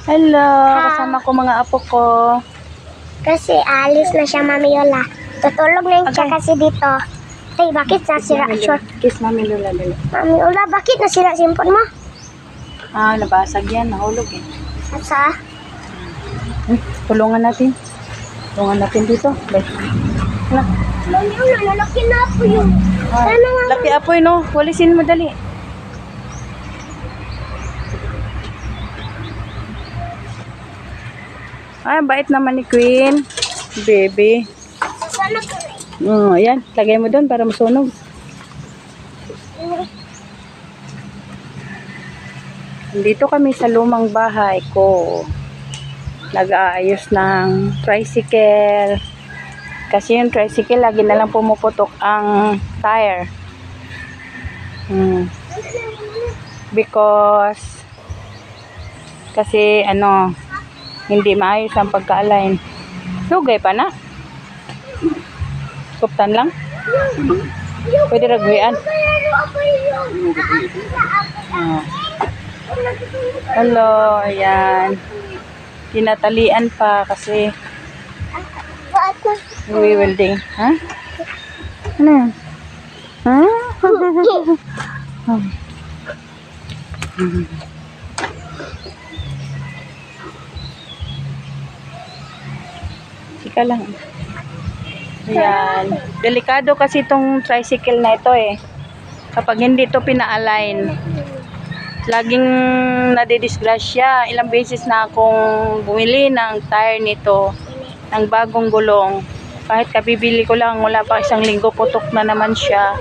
Hello, kasama ko mga apo ko. Kasi alis na siya, Mami Yola. Tutulog na siya kasi dito. Tay, bakit nasira short? Kiss Mami Lola, dali. Mami Yola, bakit nasira simpon mo? Ah, nabasag yan, nahulog eh. Sa? Tulungan natin. Tulungan natin dito. Bye. Hala. Mami Yola, lalaki na po yun. Ah, Sana nga. laki apoy no, walisin mo dali. Ah, bait naman ni Queen. Baby. Sana ka rin. Ayan, lagay mo doon para masunog. Dito kami sa lumang bahay ko. Nag-aayos ng tricycle. Kasi yung tricycle, lagi na lang pumuputok ang tire. Because, kasi ano, hindi maayos ang pagka-align. Lugay pa na. Kuptan lang. Pwede ragwian. Hello, ayan. Tinatalian pa kasi welding. Ha? Ano yan? Ha? Sika lang. Ayan. Delikado kasi itong tricycle na ito eh. Kapag hindi ito pina-align, laging nadidisgrasya. Ilang beses na akong bumili ng tire nito, ng bagong gulong. Kahit kabibili ko lang, wala pa isang linggo, putok na naman siya.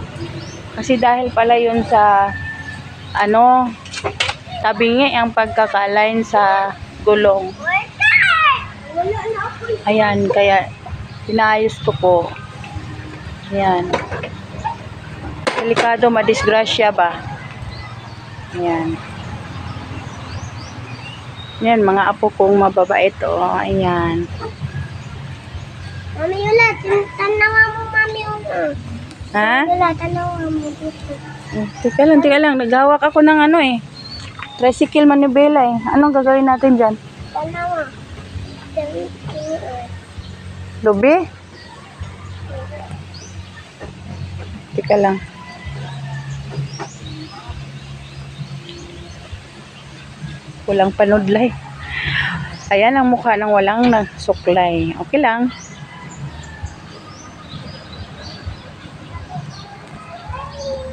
Kasi dahil pala yun sa, ano, tabingi ang pagkaka-align sa gulong. Ayan, kaya pinayos ko po. Ayan. Delikado, madisgrasya ba? Ayan. Ayan, mga apo kong mababait. Oh, ayan. Mami Yola, tanawa mo, Mami Yola. Ha? Yola, tanawa mo dito. Teka lang. Naghawak ako ng ano eh. Tricycle manibela eh. Anong gagawin natin dyan? Tanawa. Lubi? Teka lang. Walang panudlay. Ayan ang mukha ng walang nasuklay. Okay lang.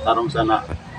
Tarong sana